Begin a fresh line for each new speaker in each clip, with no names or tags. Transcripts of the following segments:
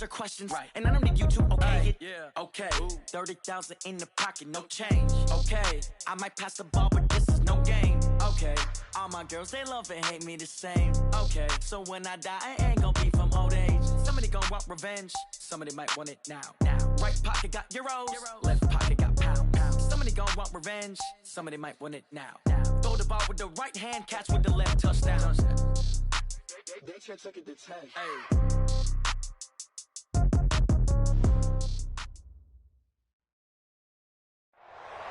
answer questions, and I don't need you to okay it. Yeah. Okay, 30,000 in the pocket, no change. Okay, I might pass the ball, but this is no game. Okay, all my girls, they love and hate me the same. Okay, so when I die, I ain't gonna be from old age. Somebody gon' want revenge, somebody might want it now. Right pocket got euros, left pocket got pound. Somebody gon' want revenge, somebody might want it now. Throw the ball with the right hand, catch with the left, touchdown. They check it to 10. Hey.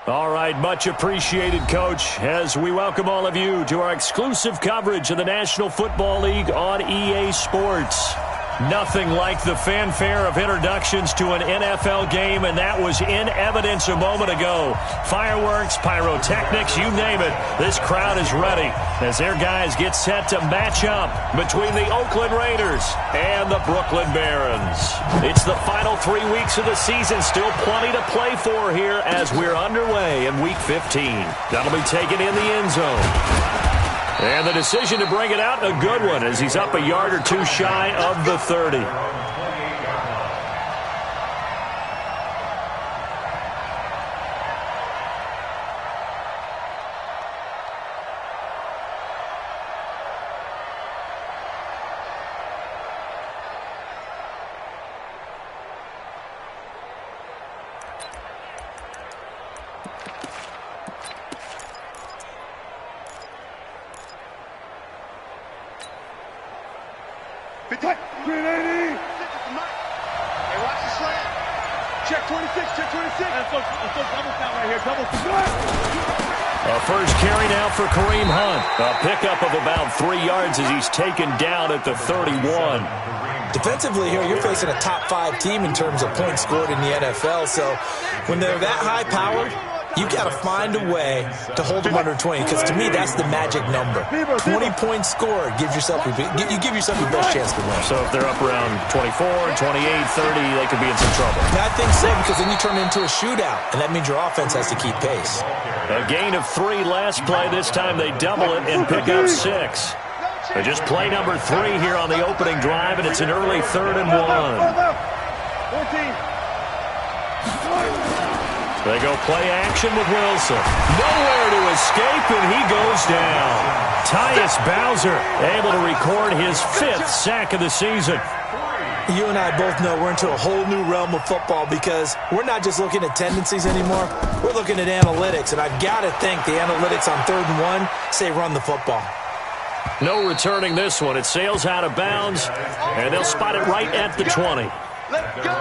All right, much appreciated, Coach, as we welcome all of you to our exclusive coverage of the National Football League on EA Sports. Nothing like the fanfare of introductions to an NFL game, and that was in evidence a moment ago. Fireworks, pyrotechnics, you name it. This crowd is ready as their guys get set to match up between the Oakland Raiders and the Brooklyn Barons. It's the final 3 weeks of the season. Still plenty to play for here as we're underway in Week 15. That'll be taken in the end zone. And the decision to bring it out, a good one, as he's up a yard or two shy of the 30. A pickup of about 3 yards as he's taken down at the 31.
Defensively here, you're facing a top 5 team in terms of points scored in the NFL. So when they're that high-powered, you got to find a way to hold them under 20, because to me, that's the magic number. 20 points scored gives yourself you give yourself your best chance to win.
So if they're up around 24, 28, 30, they could be in some trouble.
I think so, because then you turn it into a shootout, and that means your offense has to keep pace.
A gain of 3 last play. This time they double it and pick up 6. Just play number 3 here on the opening drive, and it's an early 3rd and 1.
14.
They go play action with Wilson. Nowhere to escape, and he goes down. Tyus Bowser able to record his 5th sack of the season.
You and I both know we're into a whole new realm of football, because we're not just looking at tendencies anymore. We're looking at analytics, and I've got to think the analytics on 3rd and 1 say run the football.
No returning this one. It sails out of bounds, and they'll spot it right at the 20.
Let's go.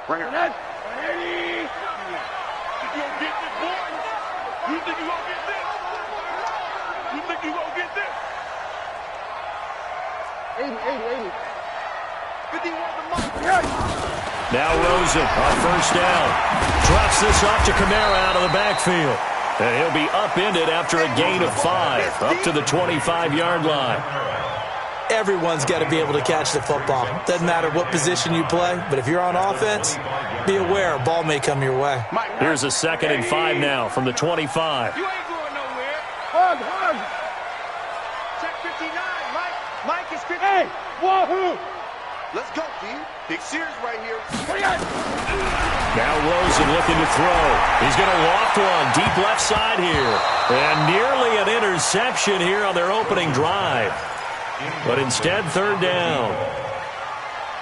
Bring it. 180. You gonna get this, boy? You think you gonna get this? You think you gonna get this? 80. 51 to Mike.
Now Rosen on 1st down. Drops this off to Kamara out of the backfield. And he'll be upended after a gain of 5, up to the 25-yard line.
Everyone's got to be able to catch the football. Doesn't matter what position you play, but if you're on offense, be aware a ball may come your way.
Here's a 2nd and 5 now from the 25.
You ain't going nowhere. Hug. Check 59, Mike. Mike is 50. Hey, wahoo! Let's go, D. Big Sears right here.
Now Rosen looking to throw. He's going to loft one deep left side here. And nearly an interception here on their opening drive. But instead, 3rd down.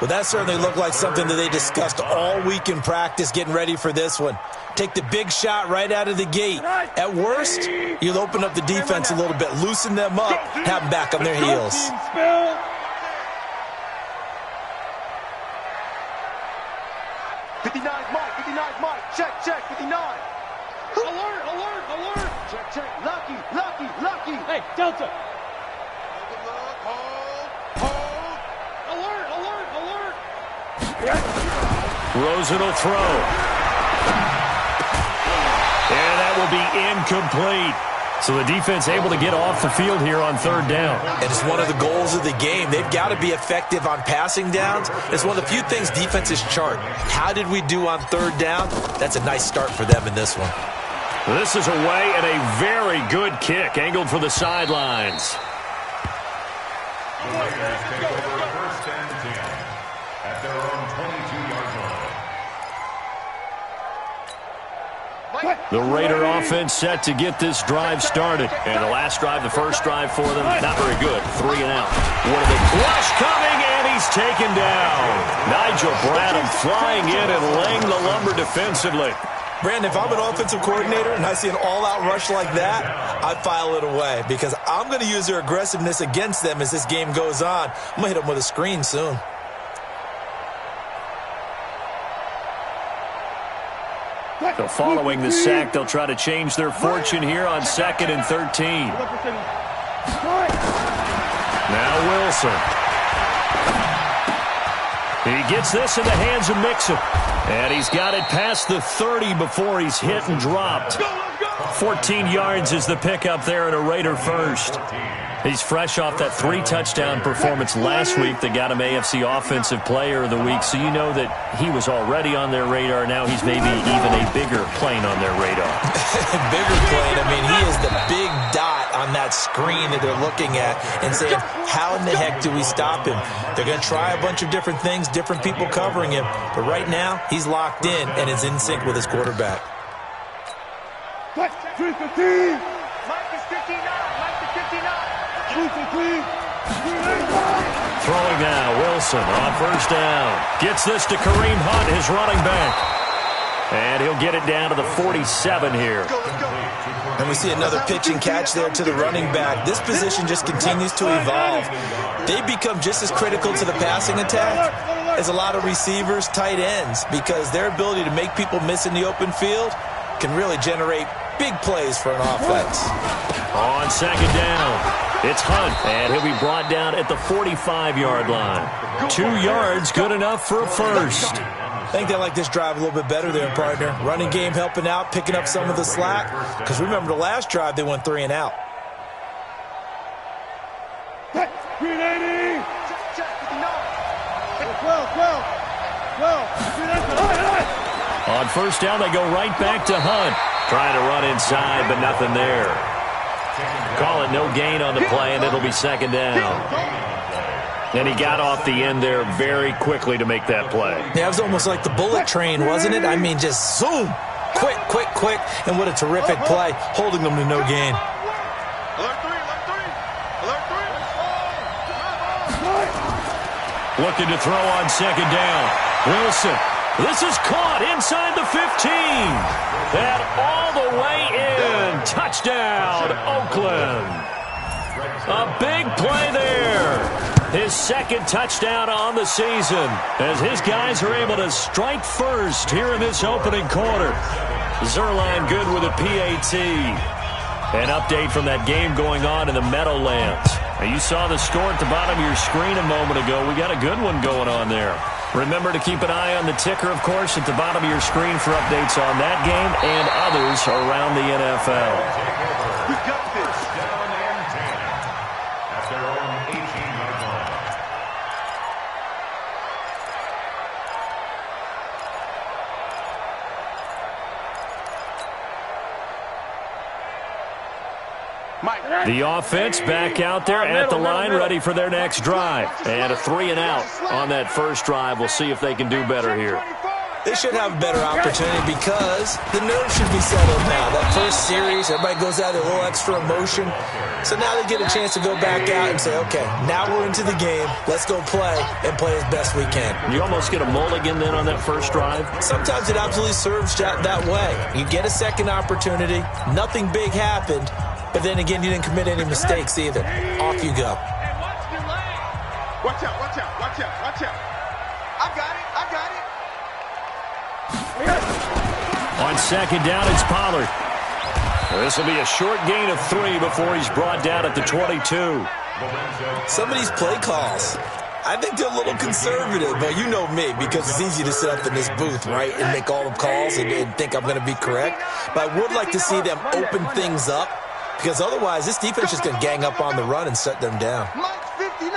Well, that certainly looked like something that they discussed all week in practice getting ready for this one. Take the big shot right out of the gate. At worst, you'll open up the defense a little bit, loosen them up, have them back on their heels.
59 Mike. Check, 59. Alert. Check. Lucky. Hey, Delta.
Rosen will throw. And that will be incomplete. So the defense able to get off the field here on third down.
And it's one of the goals of the game. They've got to be effective on passing downs. It's one of the few things defenses chart. How did we do on third down? That's a nice start for them in this one.
This is away and a very good kick, angled for the sidelines.
The Raiders take over first and 10 at their own 22-yard line.
The Raider offense set to get this drive started. And the last drive, the first drive for them, not very good. 3 and out. What a big rush coming, and he's taken down. Nigel Bradham flying in and laying the lumber defensively.
Brandon, if I'm an offensive coordinator and I see an all-out rush like that, I file it away because I'm going to use their aggressiveness against them as this game goes on. I'm going to hit them with a screen soon.
So following the sack, they'll try to change their fortune here on 2nd and 13. Now Wilson. He gets this in the hands of Mixon. And he's got it past the 30 before he's hit and dropped. 14 yards is the pickup there and a Raider first. He's fresh off that 3-touchdown performance last week that got him AFC Offensive Player of the Week. So you know that he was already on their radar. Now he's maybe even a bigger plane on their radar.
Bigger plane. I mean, he is the big dot on that screen that they're looking at and saying, how in the heck do we stop him? They're going to try a bunch of different things, different people covering him. But right now, he's locked in and is in sync with his quarterback.
Mike is 59. Mike is 59.
Throwing now, Wilson on first down. Gets this to Kareem Hunt, his running back. And he'll get it down to the 47 here.
And we see another pitch and catch there to the running back. This position just continues to evolve. They become just as critical to the passing attack as a lot of receivers, tight ends, because their ability to make people miss in the open field can really generate big plays for an offense.
On second down, it's Hunt, and he'll be brought down at the 45-yard line. 2 yards, good enough for a first.
I think they like this drive a little bit better there, partner. Running game helping out, picking up some of the slack. Because remember, the last drive, they went 3 and out.
380.
On first down, they go right back to Hunt. Trying to run inside, but nothing there. Call it no gain on the play, and it'll be second down. And he got off the end there very quickly to make that play.
Yeah, it was almost like the bullet train, wasn't it? I mean, just zoom. Quick, quick, quick. And what a terrific play, holding them to no gain.
Looking to throw on second down. Wilson. This is caught inside the 15. And all the way in. Touchdown, Oakland. A big play there. His second touchdown on the season as his guys are able to strike first here in this opening quarter. Zerline good with a PAT. An update from that game going on in the Meadowlands. Now, you saw the score at the bottom of your screen a moment ago. We got a good one going on there. Remember to keep an eye on the ticker, of course, at the bottom of your screen for updates on that game and others around the NFL.
We got this.
Down and 10 at their own 18-yard line.
The offense back out there at the line, ready for their next drive. And a 3 and out on that first drive. We'll see if they can do better here.
They should have a better opportunity because the nerves should be settled now. That first series, everybody goes out with a little extra emotion. So now they get a chance to go back out and say, okay, now we're into the game. Let's go play and play as best we can.
You almost get a mulligan then on that first drive?
Sometimes it absolutely serves that way. You get a second opportunity. Nothing big happened. But then again, you didn't commit any mistakes either. Off you go.
Watch out, watch out, watch out, watch out. I got it.
On second down, it's Pollard. This will be a short gain of 3 before he's brought down at the 22.
Some of these play calls, I think they're a little conservative, but you know me, because it's easy to sit up in this booth, right, and make all the calls and think I'm going to be correct. But I would like to see them open things up because otherwise this defense is going to gang up on the run and set them down.
Mike's 59.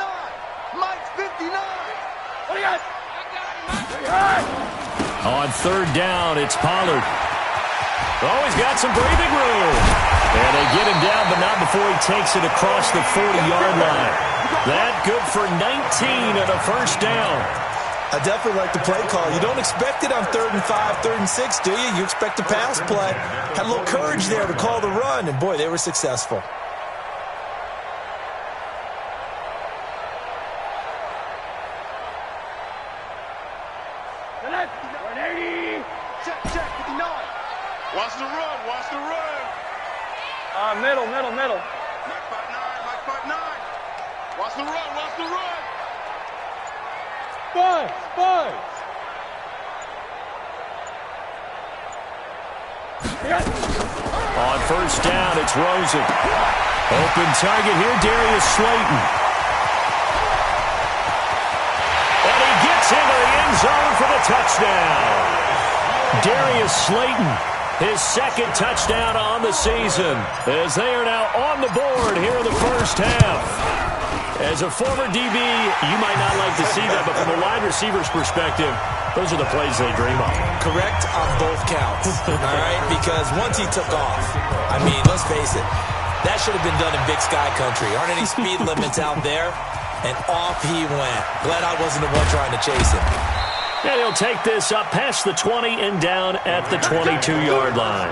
Mike's 59. What do you got?
On third down, it's Pollard. Oh, he's got some breathing room. And they get him down, but not before he takes it across the 40-yard line. That good for 19 and a first down.
I definitely like the play call. You don't expect it on 3rd and 5, 3rd and 6, do you? You expect a pass play. Had a little courage there to call the run, and boy, they were successful.
Check, 59. Watch the run, watch the run.
Middle.
Mike 5-9, Mike 5-9. Watch the run, watch the run.
Spurs.
On first down, it's Rosen. Open target here, Darius Slayton. And he gets into the end zone for the touchdown. Darius Slayton, his second touchdown on the season, as they are now on the board here in the first half. As a former DB, you might not like to see that, but from a wide receiver's perspective, those are the plays they dream of.
Correct on both counts, all right? Because once he took off, I mean, let's face it, that should have been done in Big Sky Country. Aren't any speed limits out there? And off he went. Glad I wasn't the one trying to chase him.
And he'll take this up past the 20 and down at the 22-yard line.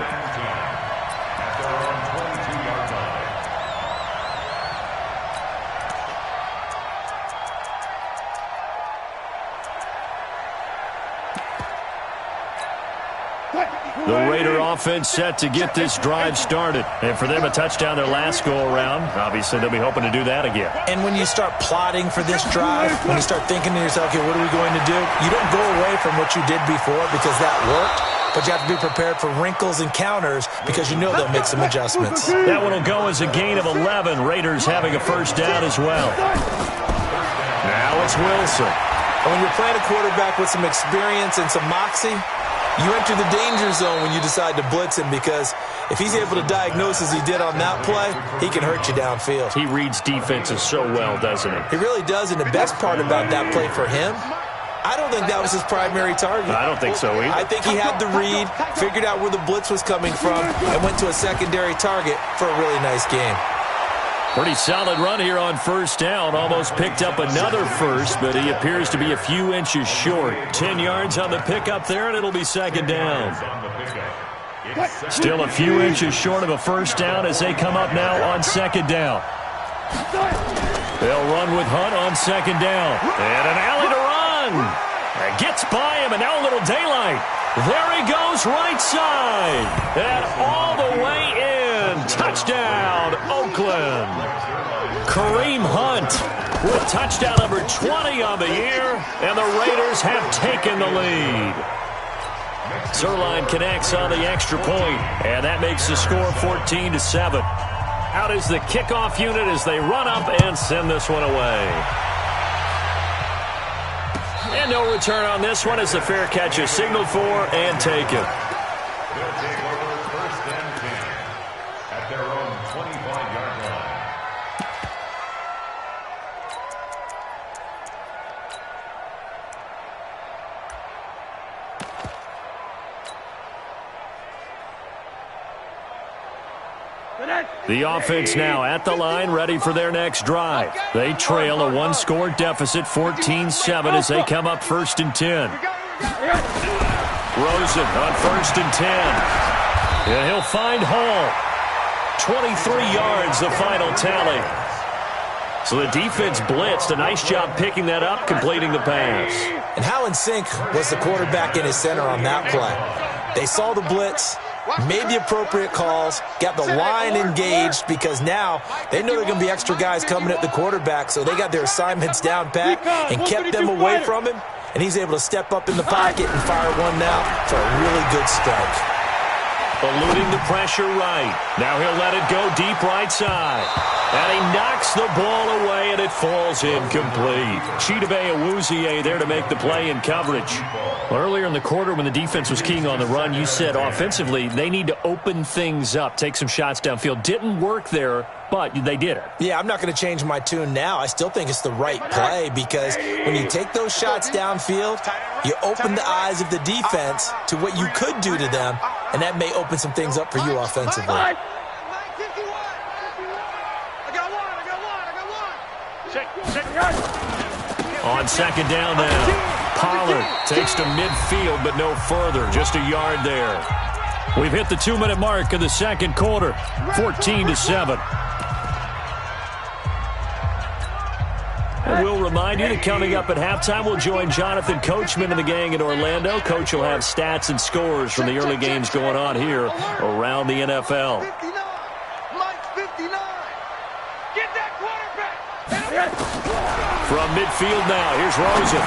The Raider offense set to get this drive started. And for them, a touchdown their last go-around. Obviously, they'll be hoping to do that again.
And when you start plotting for this drive, when you start thinking to yourself, okay, what are we going to do? You don't go away from what you did before because that worked, but you have to be prepared for wrinkles and counters because you know they'll make some adjustments.
That one will go as a gain of 11. Raiders having a first down as well. Now it's Wilson.
And when you're playing a quarterback with some experience and some moxie, you enter the danger zone when you decide to blitz him because if he's able to diagnose as he did on that play, he can hurt you downfield.
He reads defenses so well, doesn't he?
He really does, and the best part about that play for him, I don't think that was his primary target.
I don't think so either.
I think he had the read, figured out where the blitz was coming from, and went to a secondary target for a really nice game.
Pretty solid run here on first down. Almost picked up another first, but he appears to be a few inches short. 10 yards on the pickup there, and it'll be second down. Still a few inches short of a first down as they come up now on second down. They'll run with Hunt on second down. And an alley to run. Gets by him, and now a little daylight. There he goes right side. And all the way in. Touchdown, Oakland. Kareem Hunt with touchdown number 20 on the year, and the Raiders have taken the lead. Zerline connects on the extra point, and that makes the score 14-7. Out is the kickoff unit as they run up and send this one away. And no return on this one as the fair catch is signaled for and taken.
They'll take over first and 10 at their own 25-yard line.
The offense now at the line, ready for their next drive. They trail a one-score deficit, 14-7, as they come up first and 10. Rosen on first and 10. Yeah, he'll find Hall. 23 yards, the final tally. So the defense blitzed. A nice job picking that up, completing the pass.
And how in sync was the quarterback in his center on that play? They saw the blitz, made the appropriate calls, got the line engaged because now they know there are going to be extra guys coming at the quarterback, so they got their assignments down pat and kept them away from him, and he's able to step up in the pocket and fire one now for a really good strike.
Eluding the pressure right. Now he'll let it go deep right side. And he knocks the ball away, and it falls incomplete. Chidobe Awuzie there to make the play in coverage. Well, earlier in the quarter when the defense was keying on the run, you said offensively they need to open things up, take some shots downfield. Didn't work there, but they did it.
Yeah, I'm not going to change my tune now. I still think it's the right play because when you take those shots downfield, you open the eyes of the defense to what you could do to them, and that may open some things up for you offensively.
On second down now, Pollard takes to midfield, but no further, just a yard there. We've hit the 2-minute mark of the second quarter, 14-7. And we'll remind you that coming up at halftime, we'll join Jonathan Coachman and the gang in Orlando. Coach will have stats and scores from the early games going on here around the NFL.
59. Mike 59. Get that quarterback.
From midfield now, here's Rosen.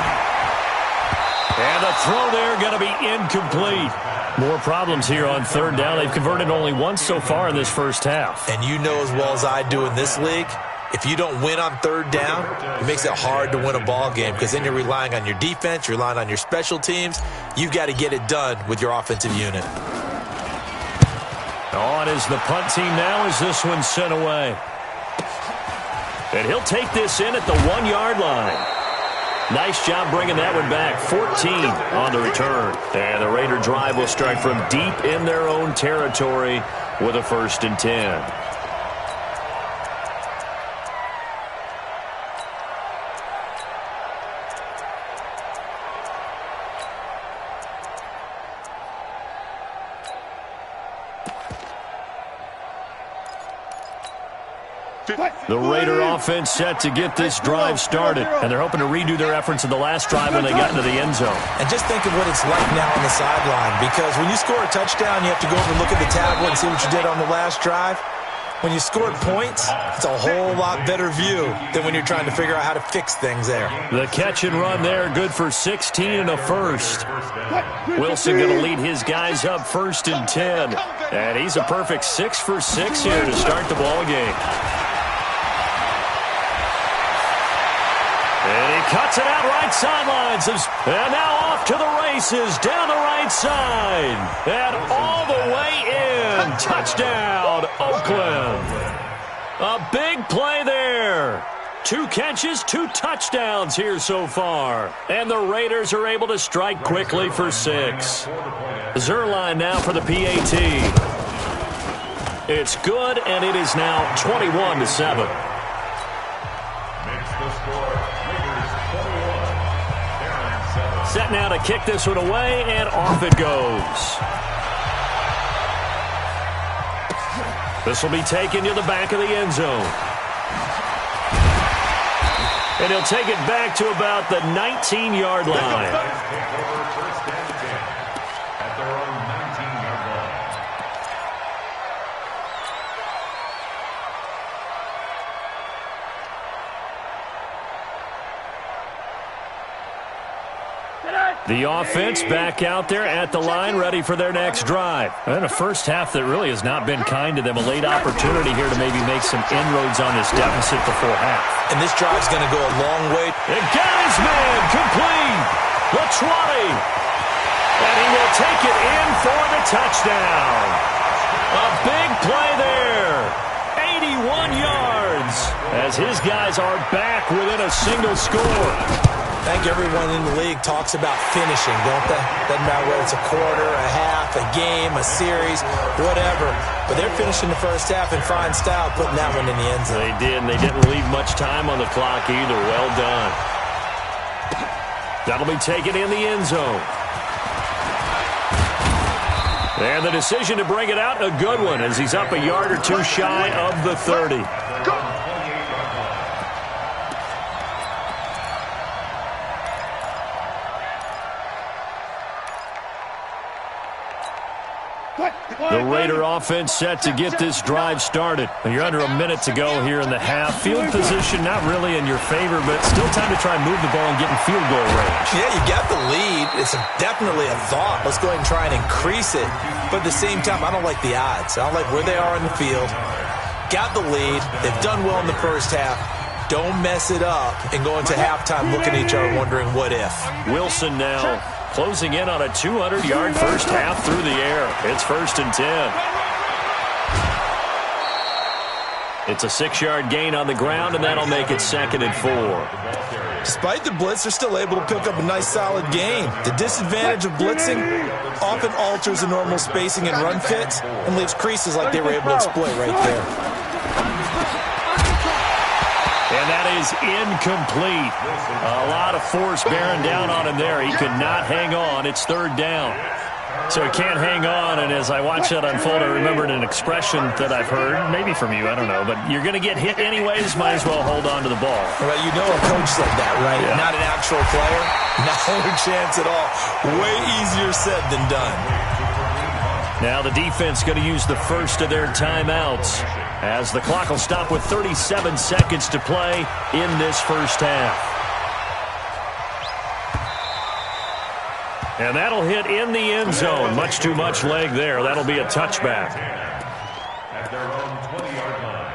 And the throw there going to be incomplete. More problems here on third down. They've converted only once so far in this first half.
And you know as well as I do in this league, if you don't win on third down, it makes it hard to win a ball game because then you're relying on your defense, you're relying on your special teams. You've got to get it done with your offensive unit.
On is the punt team now as this one's sent away. And he'll take this in at the 1-yard line. Nice job bringing that one back. 14 on the return. And the Raider drive will start from deep in their own territory with a 1st and 10. The Raider offense set to get this drive started, and they're hoping to redo their efforts in the last drive when they got into the end zone.
And just think of what it's like now on the sideline, because when you score a touchdown, you have to go over and look at the tablet and see what you did on the last drive. When you scored points, it's a whole lot better view than when you're trying to figure out how to fix things there.
The catch and run there, good for 16 and a first. Wilson going to lead his guys up 1st and 10. And he's a perfect 6 for 6 here to start the ball game. And he cuts it out right sidelines. And now off to the races down the right side. And all the way in. Touchdown, Oakland. A big play there. 2 catches, 2 touchdowns here so far. And the Raiders are able to strike quickly for 6. Zerline now for the PAT. It's good, and it is now 21-7. Set now to kick this one away, and off it goes. This will be taken to the back of the end zone. And he'll take it back to about the 19-yard line. The offense back out there at the line, ready for their next drive. And a first half that really has not been kind to them. A late opportunity here to maybe make some inroads on this deficit before half.
And this drive's going to go a long way.
And got his man complete. The 20. And he will take it in for the touchdown. A big play there. 81 yards as his guys are back within a single score.
I think everyone in the league talks about finishing, don't they? Doesn't matter whether it's a quarter, a half, a game, a series, whatever. But they're finishing the first half in fine style, putting that one in the end zone.
They did, and they didn't leave much time on the clock either. Well done. That'll be taken in the end zone. And the decision to bring it out, a good one, as he's up a yard or 2 shy of the 30. The Raider offense set to get this drive started. You're under a minute to go here in the half. Field position not really in your favor, but still time to try and move the ball and get in field goal range.
Yeah, you got the lead. It's definitely a thought. Let's go ahead and try and increase it. But at the same time, I don't like the odds. I don't like where they are in the field. Got the lead. They've done well in the first half. Don't mess it up and go into halftime looking at each other wondering what if.
Wilson now closing in on a 200-yard first half through the air. It's 1st and 10. It's a 6-yard gain on the ground, and that'll make it 2nd and 4.
Despite the blitz, they're still able to pick up a nice, solid gain. The disadvantage of blitzing often alters the normal spacing and run fits and leaves creases like they were able to exploit right there.
And that is incomplete. A lot of force bearing down on him there. He could not hang on. It's 3rd down. So he can't hang on, and as I watch that unfold, I remembered an expression that I've heard, maybe from you, I don't know, but you're going to get hit anyways, might as well hold on to the ball.
Well, you know a coach said that, right?
Yeah.
Not an actual player. Not a chance at all. Way easier said than done.
Now the defense going to use the first of their timeouts as the clock will stop with 37 seconds to play in this first half. And that'll hit in the end zone. Much too much leg there. That'll be a touchback.
At their own 20-yard line.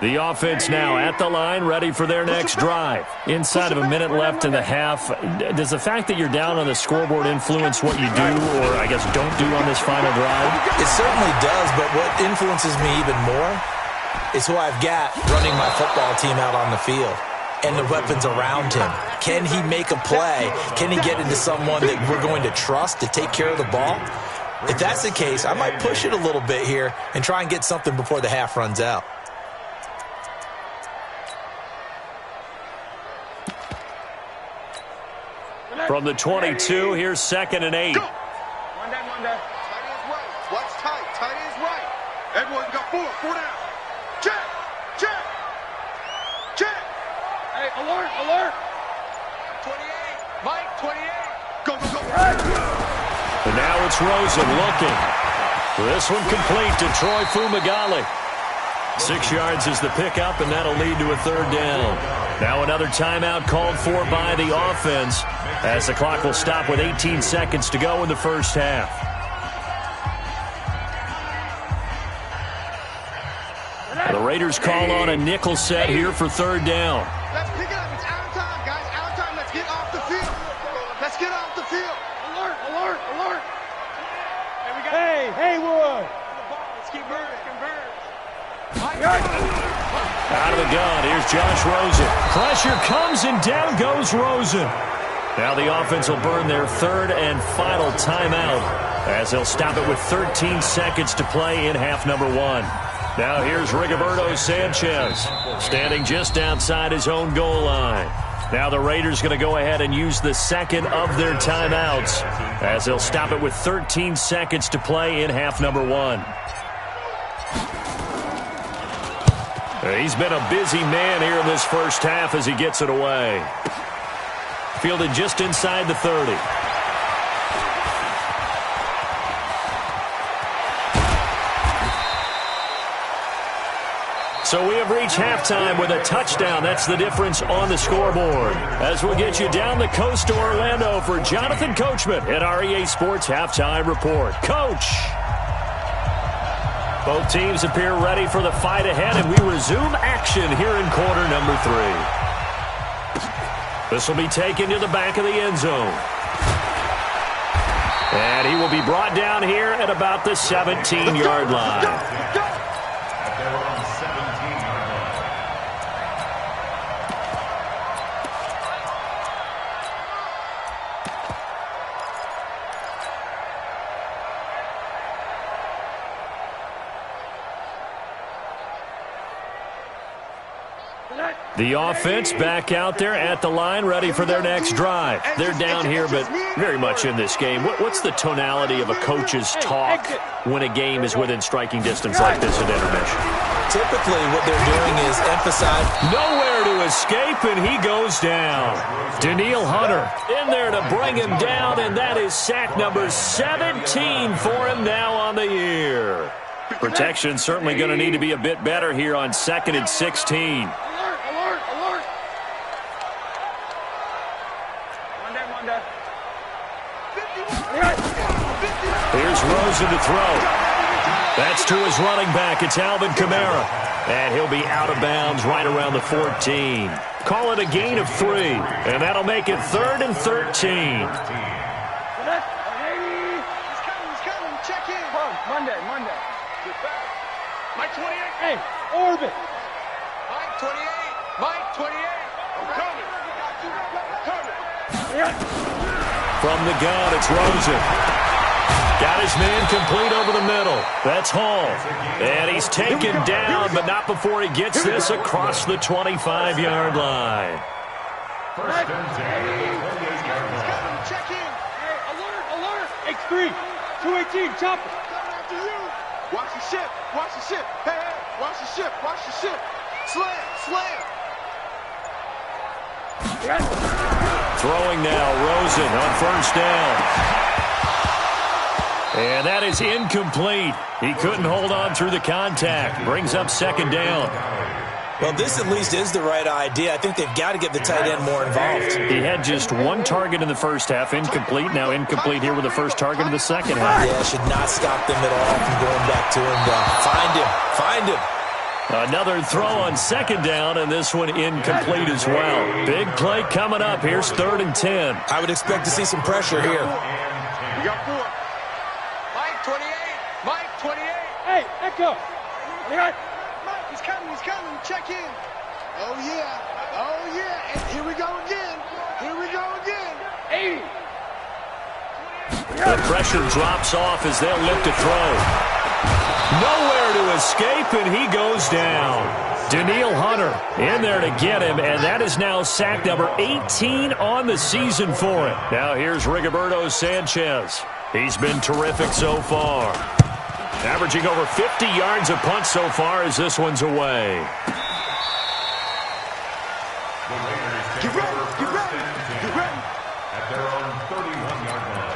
The offense now at the line, ready for their next drive. Inside of a minute left in the half, does the fact that you're down on the scoreboard influence what you do, or I guess don't do on this final drive?
It certainly does, but what influences me even more is who I've got running my football team out on the field and the weapons around him. Can he make a play? Can he get into someone that we're going to trust to take care of the ball? If that's the case, I might push it a little bit here and try and get something before the half runs out.
From the 22, here's 2nd and 8.
Tight is right. Watch tight. Tight is right. Everyone's got 4 down. Check. Check. Check.
Hey, alert, alert.
28. Mike, 28. Go, go, go.
And now it's Rosen looking. This one complete to Troy Fumagalli. 6 yards is the pickup, and that'll lead to a 3rd down. Now another timeout called for by the offense as the clock will stop with 18 seconds to go in the first half. The Raiders call on a nickel set here for 3rd down.
Let's pick it up. It's out of time, guys. Out of time. Let's get off the field. Let's get off the field.
Alert, alert, alert. Hey, Haywood.
Let's keep moving.
Out of the gun, here's Josh Rosen. Pressure comes and down goes Rosen. Now the offense will burn their 3rd and final timeout as they'll stop it with 13 seconds to play in half number 1. Now here's Rigoberto Sanchez standing just outside his own goal line. Now the Raiders going to go ahead and use the 2nd of their timeouts as they'll stop it with 13 seconds to play in half number 1. He's been a busy man here in this first half as he gets it away. Fielded just inside the 30. So we have reached halftime with a touchdown. That's the difference on the scoreboard. As we'll get you down the coast to Orlando for Jonathan Coachman at our EA Sports Halftime Report. Coach! Both teams appear ready for the fight ahead, and we resume action here in quarter number 3. This will be taken to the back of the end zone. And he will be brought down here at about the 17-yard line.
At their own 17-yard line.
The offense back out there at the line, ready for their next drive. They're down here, but very much in this game. What's the tonality of a coach's talk when a game is within striking distance like this at intermission?
typically what they're doing is emphasize.
Nowhere to escape, and he goes down. Daniil Hunter in there to bring him down, and that is sack number 17 for him now on the year. Protection certainly going to need to be a bit better here on 2nd and 16.
Alert, alert, alert. Monday.
Here's Rosen to throw. That's to his running back. It's Alvin Kamara. And he'll be out of bounds right around the 14. Call it a gain of 3. And that'll make it 3rd and 13.
He's coming. Check in. Monday. Mike 28. Hey, orbit. Mike 28. I'm coming.
From the gun, it's Rosen. Got his man complete over the middle. That's Hall. And he's taken down, but not before he gets this across the 25-yard line.
First and 10 at the 28-yard line.
Check in. Hey, alert. X3. 218, chopper. Coming after you. Watch the ship. Hey, watch the ship. Slam.
Throwing now, Rosen on first down. And that is incomplete. He couldn't hold on through the contact. Brings up 2nd down.
Well, this at least is the right idea. I think they've got to get the tight end more involved.
He had just 1 target in the first half, incomplete. Now incomplete here with the first target in the second half.
Yeah, should not stop them at all from going back to him. Find him.
Another throw on 2nd down, and this one incomplete as well. Big play coming up. Here's 3rd and 10.
I would expect to see some pressure here.
We got 4. Mike 28. Hey, Echo. He's coming. Check in. Oh, yeah. And here we go again. 80.
The pressure drops off as they'll look to throw. Nowhere to escape, and he goes down. Daniil Hunter in there to get him, and that is now sack number 18 on the season for him. Now here's Rigoberto Sanchez. He's been terrific so far. Averaging over 50 yards a punt so far as this one's away.
The Raiders take over first and 10 at their own 31-yard line.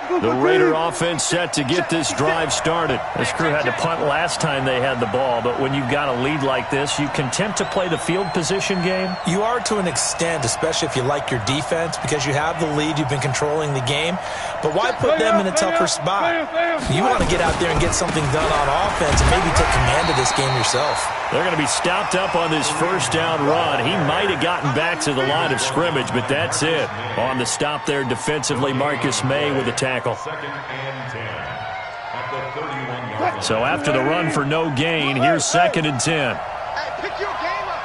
The Raider offense set to get this drive started. This crew had to punt last time they had the ball, but when you've got a lead like this, you content to play the field position game?
You are to an extent, especially if you like your defense, because you have the lead, you've been controlling the game. But why put them in a tougher spot? You want to get out there and get something done on offense and maybe take command of this game yourself.
They're going to be stopped up on this first down run. He might have gotten back to the line of scrimmage, but that's it. On the stop there defensively, Marcus May with a tackle.
2nd and 10 at the 31-yard line.
So after the run for no gain, here's 2nd and 10.
Hey, pick your game up.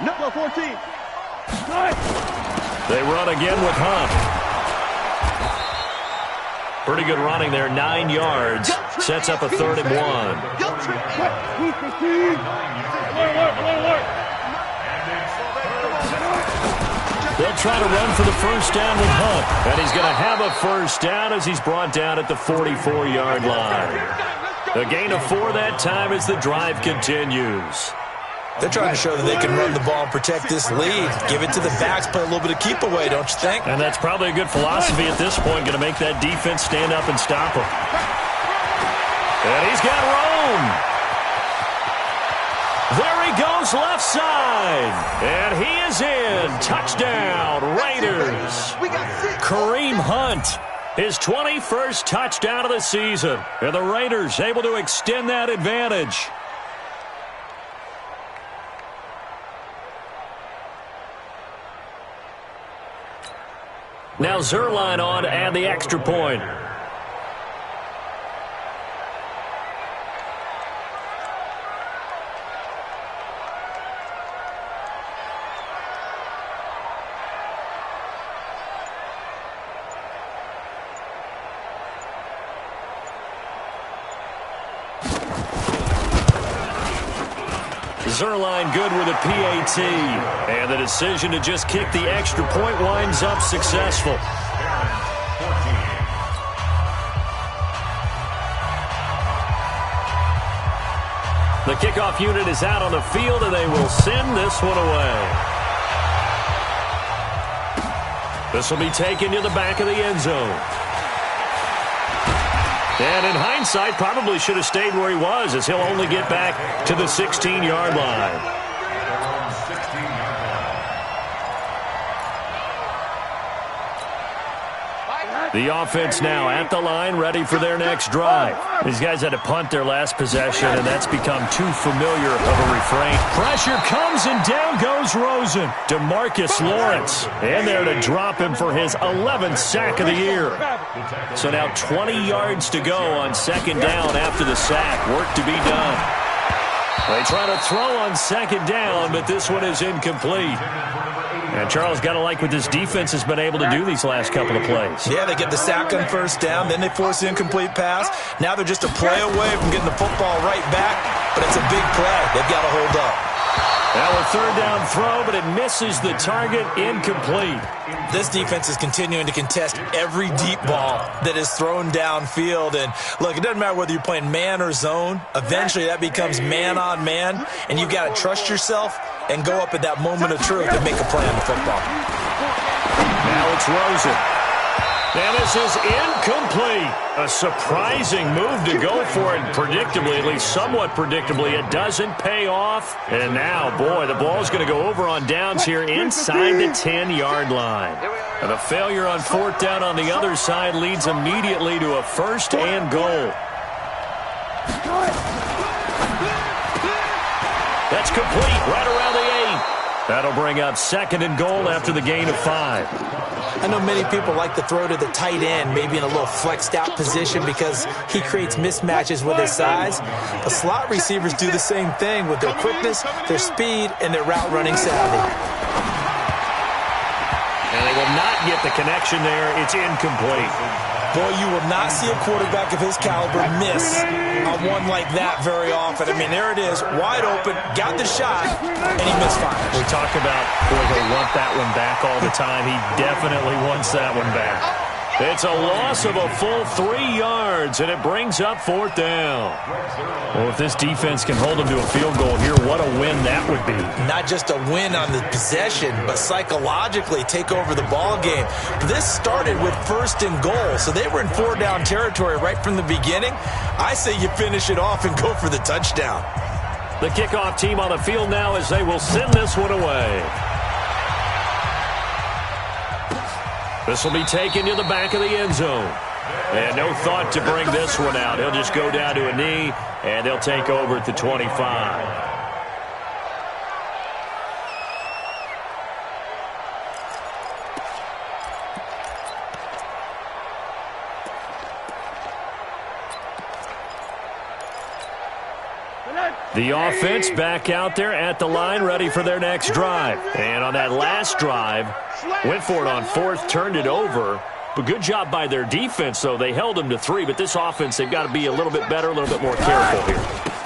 Number 14.
They run again with Hunt. Pretty good running there, 9 yards. Sets up a 3rd and 1. They'll try to run for the first down with Hunt. And he's going to have a first down as he's brought down at the 44-yard line. A gain of 4 that time as the drive continues.
They're trying to show that they can run the ball and protect this lead. Give it to the backs, play a little bit of keep away, don't you think?
And that's probably a good philosophy at this point, going to make that defense stand up and stop him. And he's got room. There he goes left side. And he is in. Touchdown, Raiders. Kareem Hunt, his 21st touchdown of the season. And the Raiders able to extend that advantage. Now Zerline on to add the extra point. Zerline good with a PAT. And the decision to just kick the extra point winds up successful. The kickoff unit is out on the field, and they will send this one away. This will be taken to the back of the end zone. And in hindsight, probably should have stayed where he was, as he'll only get back to the 16-yard line. The offense now at the line, ready for their next drive. These guys had to punt their last possession, and that's become too familiar of a refrain. Pressure comes, and down goes Rosen. DeMarcus Lawrence in there to drop him for his 11th sack of the year. So now 20 yards to go on second down after the sack. Work to be done. They try to throw on second down, but this one is incomplete. And Charles, got to like what this defense has been able to do these last couple of plays.
Yeah, they get the sack on first down, then they force the incomplete pass. Now they're just a play away from getting the football right back, but it's a big play. They've got to hold up.
Now a third down throw, but it misses the target, incomplete.
This defense is continuing to contest every deep ball that is thrown downfield. And look, it doesn't matter whether you're playing man or zone. Eventually that becomes man on man, and you've got to trust yourself and go up at that moment of truth and make a play on the football.
Now it's Rosen. And this is incomplete. A surprising move to go for it predictably, at least somewhat predictably. It doesn't pay off. And now, boy, the ball's going to go over on downs here inside the 10-yard line. And the failure on fourth down on the other side leads immediately to a first and goal. That's complete right around the 8. That'll bring up second and goal after the gain of 5.
I know many people like to throw to the tight end, maybe in a little flexed out position because he creates mismatches with his size. The slot receivers do the same thing with their quickness, their speed, and their route running savvy.
And they will not get the connection there. It's incomplete.
Boy, you will not see a quarterback of his caliber miss on one like that very often. I mean, there it is, wide open, got the shot, and he misfires.
We talk about, boy, they want that one back all the time. He definitely wants that one back. It's a loss of a full 3 yards, and it brings up fourth down. Well, if this defense can hold them to a field goal here, what a win that would be.
Not just a win on the possession, but psychologically take over the ball game. This started with first and goal, so they were in 4-down territory right from the beginning. I say you finish it off and go for the touchdown.
The kickoff team on the field now as they will send this one away. This will be taken to the back of the end zone. And no thought to bring this one out. He'll just go down to a knee, and they'll take over at the 25. The offense back out there at the line, ready for their next drive. And on that last drive, went for it on fourth, turned it over. But good job by their defense, though. They held them to 3, but this offense, they've got to be a little bit better, a little bit more careful here.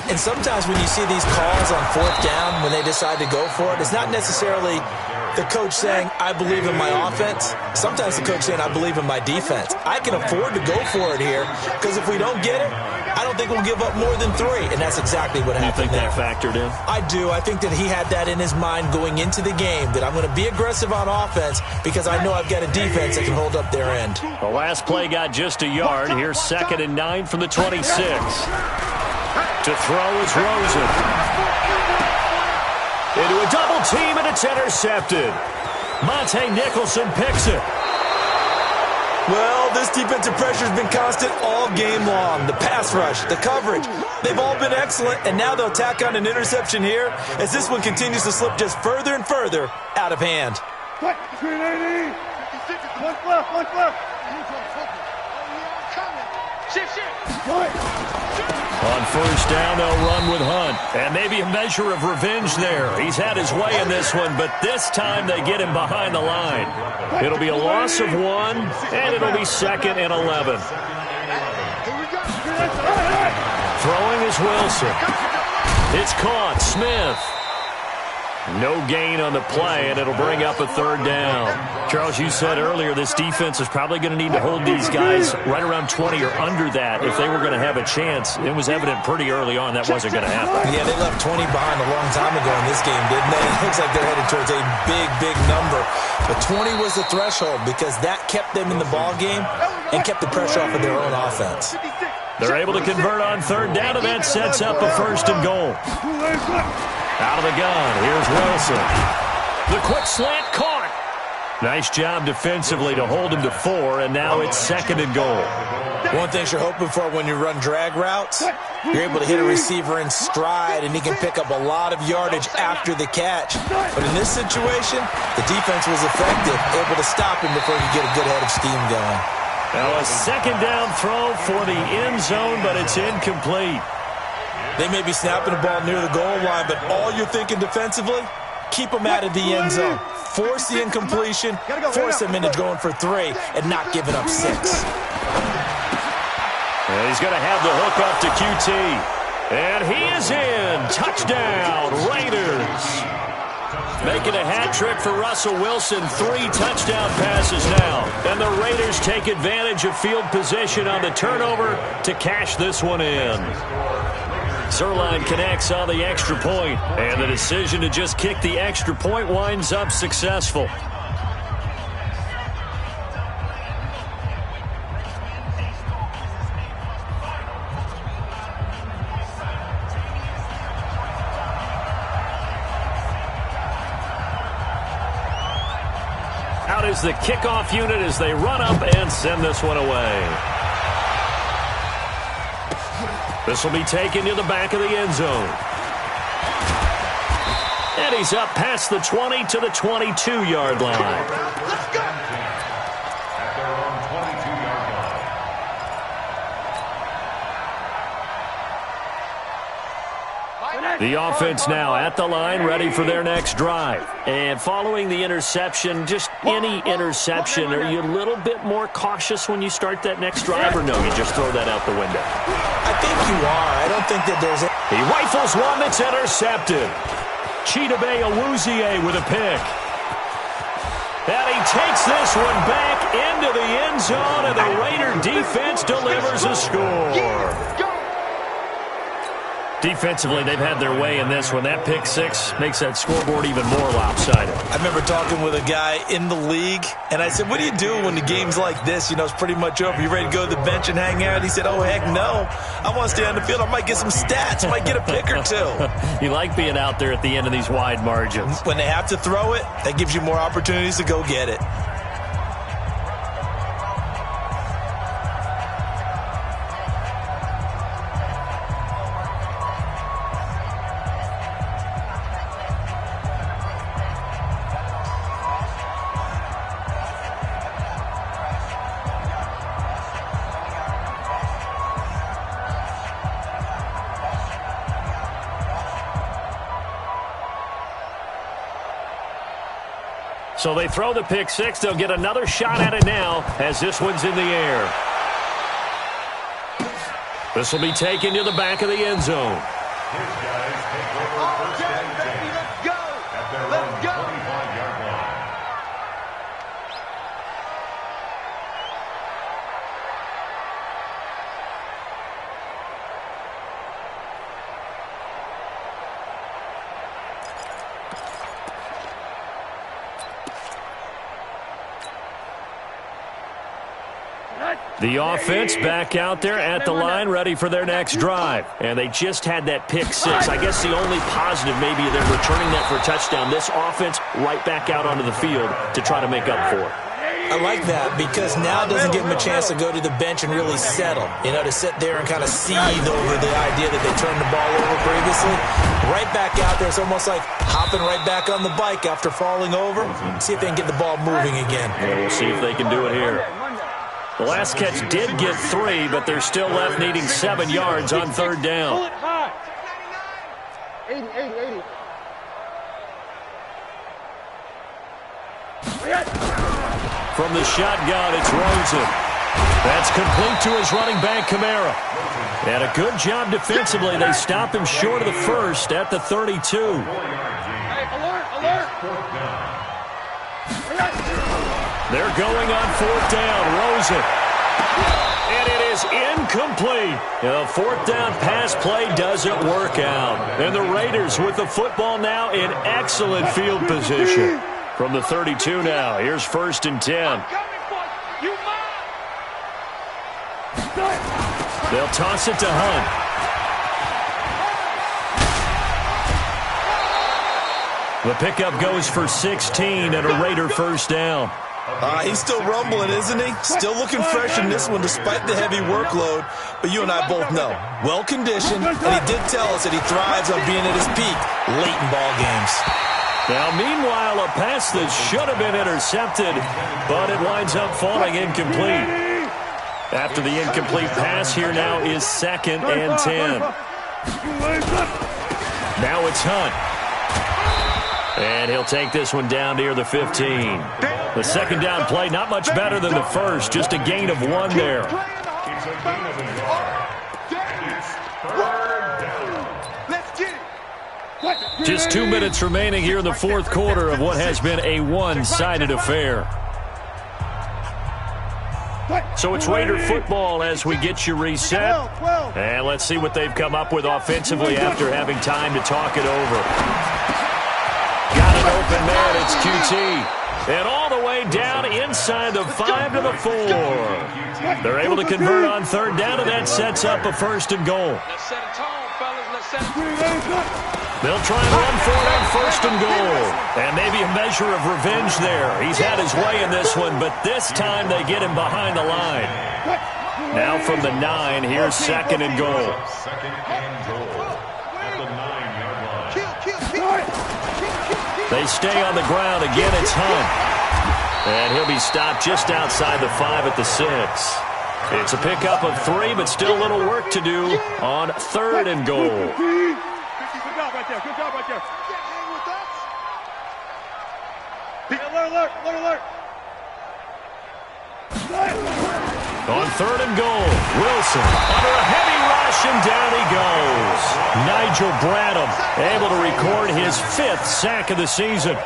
And sometimes when you see these calls on fourth down, when they decide to go for it, it's not necessarily the coach saying, I believe in my offense. Sometimes the coach saying, I believe in my defense. I can afford to go for it here, because if we don't get it, I don't think we'll give up more than 3, and that's exactly what happened there.
You think that factored in?
I do. I think that he had that in his mind going into the game, that I'm going to be aggressive on offense because I know I've got a defense that can hold up their end.
The last play got just a yard. Here's 2nd and 9 from the 26. To throw is Rosen. Into a double team, and it's intercepted. Monte Nicholson picks it.
Well, this defensive pressure has been constant all game long. The pass rush, the coverage, they've all been excellent, and now they'll tack on an interception here as this one continues to slip just further and further out of hand.
One left.
On first down, they'll run with Hunt. And maybe a measure of revenge there. He's had his way in this one, but this time they get him behind the line. It'll be a loss of 1, and it'll be 2nd and 11. Throwing is Wilson. It's caught. Smith. No gain on the play, and it'll bring up a third down. Charles, you said earlier this defense is probably going to need to hold these guys right around 20 or under that if they were going to have a chance. It was evident pretty early on that wasn't going to happen.
Yeah, they left 20 behind a long time ago in this game, didn't they? It looks like they're headed towards a big, big number. But 20 was the threshold because that kept them in the ball game and kept the pressure off of their own offense.
They're able to convert on third down, and that sets up a 1st and goal. Out of the gun, here's Wilson. The quick slant caught. Nice job defensively to hold him to 4, and now it's 2nd and goal.
One thing you're hoping for when you run drag routes, you're able to hit a receiver in stride, and he can pick up a lot of yardage after the catch. But in this situation, the defense was effective, able to stop him before he could get a good head of steam going.
Now a 2nd down throw for the end zone, but it's incomplete.
They may be snapping the ball near the goal line, but all you're thinking defensively, keep them out of the end zone. Force the incompletion, force them into going for 3, and not giving up 6.
And he's going to have the hook up to QT. And he is in. Touchdown, Raiders. Making a hat trick for Russell Wilson. 3 touchdown passes now. And the Raiders take advantage of field position on the turnover to cash this one in. Zerline connects on the extra point, and the decision to just kick the extra point winds up successful. Out is the kickoff unit as they run up and send this one away. This will be taken to the back of the end zone. And he's up past the 20 to the 22-yard line.
At their own 22-yard line.
The offense now at the line, ready for their next drive. And following the interception, just any interception, are you a little bit more cautious when you start that next drive, or no, you just throw that out the window?
I think you are. I don't think that there's a...
He rifles one that's intercepted. Chidobe Awuzie with a pick. And he takes this one back into the end zone, and the Raider defense delivers a score. Defensively, they've had their way in this one. That pick 6 makes that scoreboard even more lopsided.
I remember talking with a guy in the league, and I said, what do you do when the game's like this? You know, it's pretty much over. You ready to go to the bench and hang out? He said, oh, heck no. I want to stay on the field. I might get some stats. I might get a pick or 2.
You like being out there at the end of these wide margins.
When they have to throw it, that gives you more opportunities to go get it.
So they throw the pick 6. They'll get another shot at it now as this one's in the air. This will be taken to the back of the end zone.
His guys take over 1st and 10.
Let's go.
At their own 25-yard line.
The offense back out there at the line, ready for their next drive. And they just had that pick 6. I guess the only positive maybe they're returning that for a touchdown. This offense right back out onto the field to try to make up for it.
I like that because now it doesn't give them a chance to go to the bench and really settle. You know, to sit there and kind of seethe over the idea that they turned the ball over previously. Right back out there, it's almost like hopping right back on the bike after falling over. See if they can get the ball moving again.
Yeah, we'll see if they can do it here. The last catch did get 3, but they're still left needing 7 yards on third down.
Pull it high. 80.
From the shotgun, it's Rosen. That's complete to his running back, Kamara. And a good job defensively. They stop him short of the first at the 32.
Hey, alert, alert.
They're going on 4th down. Rosen. And it is incomplete. The 4th down pass play doesn't work out. And the Raiders with the football now in excellent field position. From the 32 now, here's 1st and 10. They'll toss it to Hunt. The pickup goes for 16 and a Raider 1st down.
He's still rumbling, isn't he? Still looking fresh in this one despite the heavy workload. But you and I both know, well-conditioned, and he did tell us that he thrives on being at his peak late in ball games.
Now, meanwhile, a pass that should have been intercepted, but it winds up falling incomplete. After the incomplete pass, here now is 2nd and 10. Now it's Hunt. And he'll take this one down near the 15. The 2nd down play, not much better than the first, just a gain of 1 there.
It's a gain of 1 yard. It's 3rd down.
Let's get it.
Just 2 minutes remaining here in the 4th quarter of what has been a one-sided affair. So it's Raider football as we get you reset. And let's see what they've come up with offensively after having time to talk it over. Got an open man, it's QT. And all the way down inside the 5 to the 4. They're able to convert on 3rd down, and that sets up a 1st and goal.
Let's set a tone, fellas. Let's set a tone.
They'll try and run for it on 1st and goal. And maybe a measure of revenge there. He's had his way in this one, but this time they get him behind the line. Now from the 9, here's 2nd and goal.
2nd and goal at the 9-yard line.
They stay on the ground. Again, it's Hunt. And he'll be stopped just outside the 5 at the 6. It's a pickup of 3, but still a little work to do on 3rd and goal.
Good job right there. Good job right there. Hang with us. Alert, alert, alert.
On 3rd and goal, Wilson under a heavy rush, and down he goes. Nigel Bradham able to record his 5th sack of the season.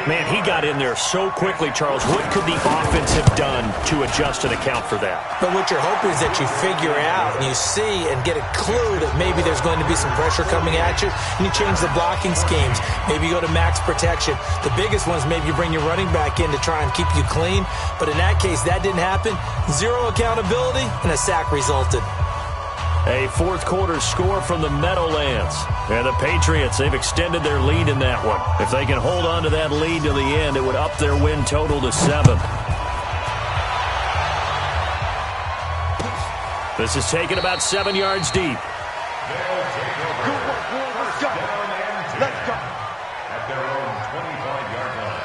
Man, he got in there so quickly, Charles. What could the offense have done to adjust and account for that?
But what you're hoping is that you figure out and you see and get a clue that maybe there's going to be some pressure coming at you, and you change the blocking schemes. Maybe you go to max protection. The biggest ones, maybe you bring your running back in to try and keep you clean. But in that case, that didn't happen. 0 accountability, and a sack resulted.
A 4th quarter score from the Meadowlands. And the Patriots, they've extended their lead in that one. If they can hold on to that lead to the end, it would up their win total to 7. This is taken about 7 yards deep.
They'll take over. First down and 10.
Let's go.
At their own 25-yard line.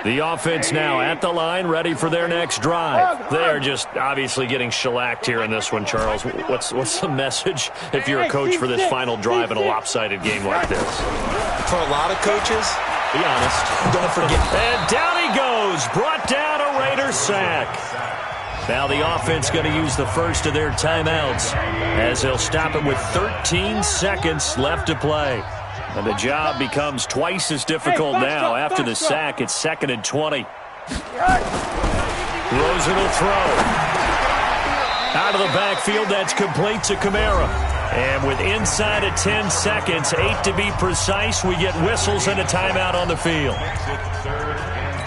The offense now at the line, ready for their next drive. They're just obviously getting shellacked here in this one, Charles. What's the message if you're a coach for this final drive in a lopsided game like this?
For a lot of coaches,
be honest.
don't forget.
And down he goes. Brought down a Raider sack. Now the offense going to use the first of their timeouts as they'll stop it with 13 seconds left to play. And the job becomes twice as difficult now. After the sack, it's 2nd and 20. Rosen will throw. Out of the backfield, that's complete to Kamara. And with inside of 10 seconds, 8 to be precise, we get whistles and a timeout on the field.
Makes it 3rd and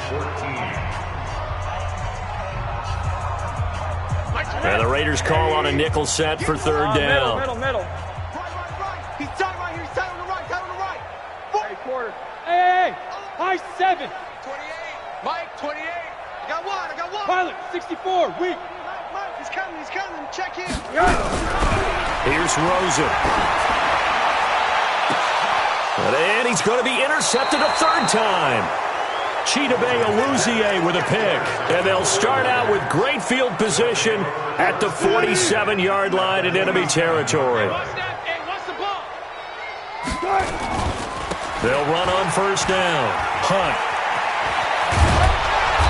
14.
And the Raiders call on a nickel set for 3rd down.
Middle. Right. He's tight right here. He's tight on the right. Tight on the right. Hey, quarter. Hey. High 7. 28. Mike, 28. I got one. Pilot, 64. Weak. Mike, he's coming. Check in.
Here's Rosen. And he's going to be intercepted a 3rd time. Chidobe Awuzie with a pick. And they'll start out with great field position at the 47-yard line in enemy territory.
What's that? Hey, what's the
They'll run on first down. Hunt.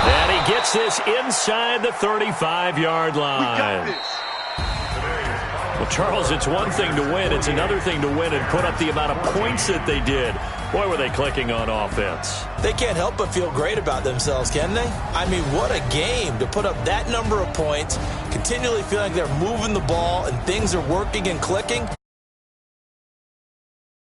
And he gets this inside the 35-yard line. Well, Charles, it's one thing to win. It's another thing to win and put up the amount of points that they did. Boy, were they clicking on offense.
They can't help but feel great about themselves, can they? I mean, what a game to put up that number of points, continually feeling like they're moving the ball and things are working and clicking.